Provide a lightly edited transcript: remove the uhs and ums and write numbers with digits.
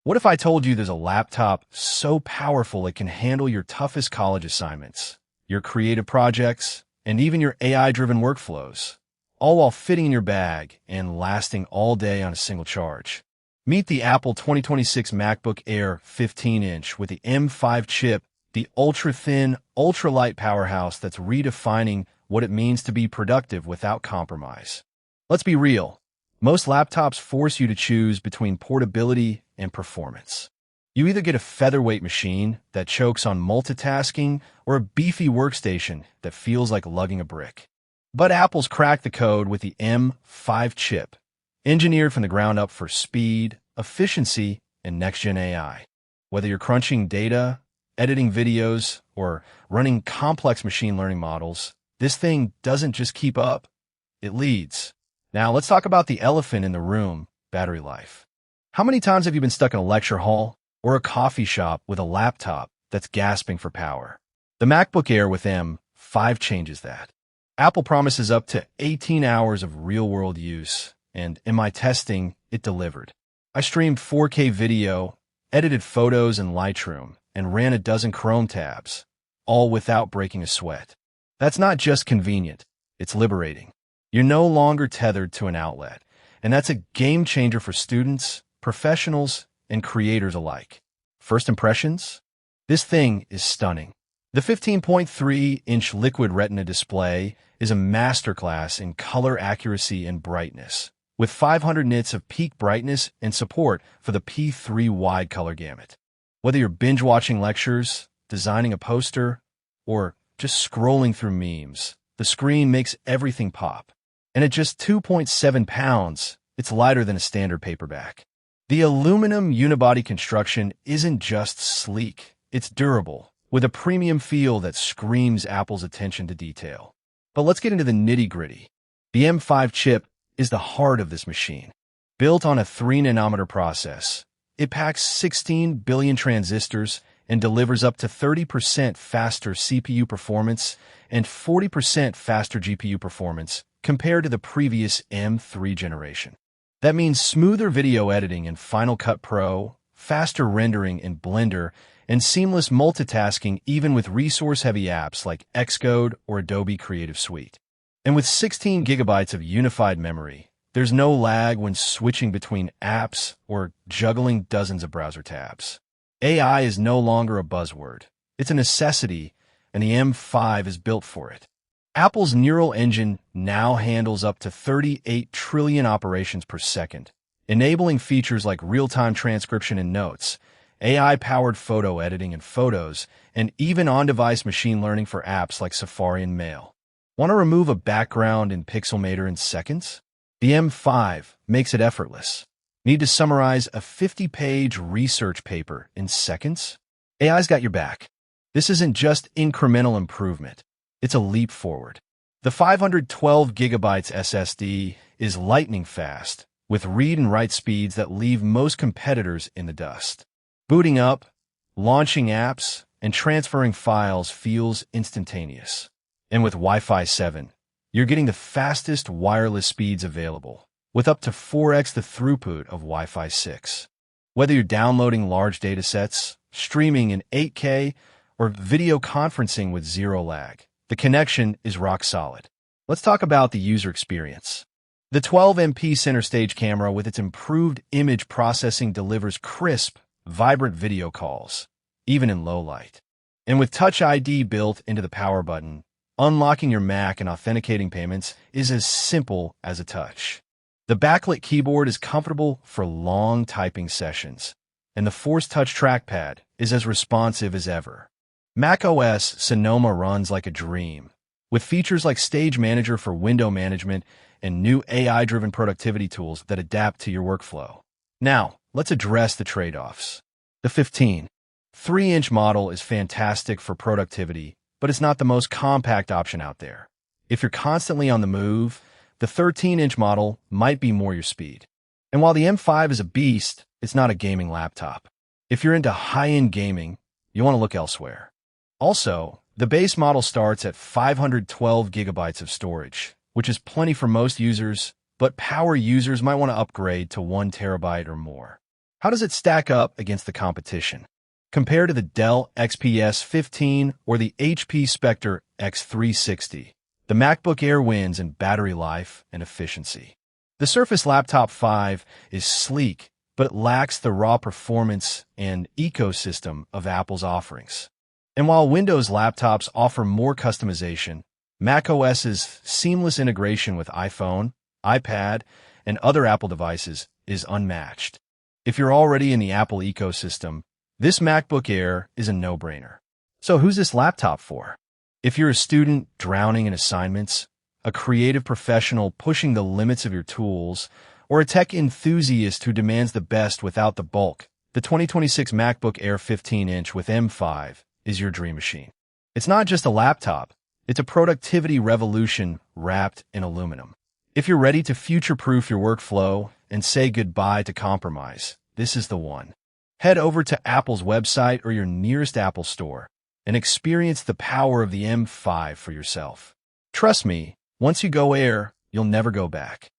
What if I told you there's a laptop so powerful it can handle your toughest college assignments, your creative projects, and even your AI-driven workflows, all while fitting in your bag and lasting all day on a single charge? Meet the Apple 2026 MacBook Air 15-inch with the M5 chip, the ultra-thin, ultra-light powerhouse that's redefining what it means to be productive without compromise. Let's be real. Most laptops force you to choose between portability and performance. You either get a featherweight machine that chokes on multitasking or a beefy workstation that feels like lugging a brick. But Apple's cracked the code with the M5 chip, engineered from the ground up for speed, efficiency, and next-gen AI. Whether you're crunching data, editing videos, or running complex machine learning models, this thing doesn't just keep up, it leads. Now, let's talk about the elephant in the room, battery life. How many times have you been stuck in a lecture hall or a coffee shop with a laptop that's gasping for power? The MacBook Air with M5 changes that. Apple promises up to 18 hours of real-world use, and in my testing, it delivered. I streamed 4K video, edited photos in Lightroom, and ran a dozen Chrome tabs, all without breaking a sweat. That's not just convenient, it's liberating. You're no longer tethered to an outlet, and that's a game changer for students, professionals, and creators alike. First impressions? This thing is stunning. The 15.3-inch Liquid Retina display is a masterclass in color accuracy and brightness, with 500 nits of peak brightness and support for the P3 wide color gamut. Whether you're binge-watching lectures, designing a poster, or just scrolling through memes, the screen makes everything pop. And at just 2.7 pounds, it's lighter than a standard paperback. The aluminum unibody construction isn't just sleek, it's durable, with a premium feel that screams Apple's attention to detail. But let's get into the nitty-gritty. The M5 chip is the heart of this machine. Built on a 3-nanometer process, it packs 16 billion transistors and delivers up to 30% faster CPU performance and 40% faster GPU performance compared to the previous M3 generation. That means smoother video editing in Final Cut Pro, faster rendering in Blender, and seamless multitasking even with resource-heavy apps like Xcode or Adobe Creative Suite. And with 16 gigabytes of unified memory, there's no lag when switching between apps or juggling dozens of browser tabs. AI is no longer a buzzword. It's a necessity, and the M5 is built for it. Apple's neural engine now handles up to 38 trillion operations per second, enabling features like real-time transcription and notes, AI-powered photo editing and photos, and even on-device machine learning for apps like Safari and Mail. Want to remove a background in Pixelmator in seconds? The M5 makes it effortless. Need to summarize a 50-page research paper in seconds? AI's got your back. This isn't just incremental improvement. It's a leap forward. The 512 gigabytes SSD is lightning fast, with read and write speeds that leave most competitors in the dust. Booting up, launching apps, and transferring files feels instantaneous. And with Wi-Fi 7, you're getting the fastest wireless speeds available, with up to 4x the throughput of Wi-Fi 6. Whether you're downloading large datasets, streaming in 8K, or video conferencing with zero lag, the connection is rock solid. Let's talk about the user experience. The 12MP center stage camera with its improved image processing delivers crisp, vibrant video calls, even in low light. And with Touch ID built into the power button, unlocking your Mac and authenticating payments is as simple as a touch. The backlit keyboard is comfortable for long typing sessions, and the Force Touch trackpad is as responsive as ever. macOS Sonoma runs like a dream, with features like Stage Manager for window management and new AI-driven productivity tools that adapt to your workflow. Now, let's address the trade-offs. The 15.3-inch model is fantastic for productivity, but it's not the most compact option out there. If you're constantly on the move, the 13-inch model might be more your speed. And while the M5 is a beast, it's not a gaming laptop. If you're into high-end gaming, you want to look elsewhere. Also, the base model starts at 512 gigabytes of storage, which is plenty for most users, but power users might want to upgrade to 1 terabyte or more. How does it stack up against the competition? Compared to the Dell XPS 15 or the HP Spectre X360, the MacBook Air wins in battery life and efficiency. The Surface Laptop 5 is sleek, but it lacks the raw performance and ecosystem of Apple's offerings. And while Windows laptops offer more customization, macOS's seamless integration with iPhone, iPad, and other Apple devices is unmatched. If you're already in the Apple ecosystem, this MacBook Air is a no-brainer. So who's this laptop for? If you're a student drowning in assignments, a creative professional pushing the limits of your tools, or a tech enthusiast who demands the best without the bulk, the 2026 MacBook Air 15-inch with M5 is your dream machine. It's not just a laptop, it's a productivity revolution wrapped in aluminum. If you're ready to future-proof your workflow and say goodbye to compromise, this is the one. Head over to Apple's website or your nearest Apple store and experience the power of the M5 for yourself. Trust me, once you go Air, you'll never go back.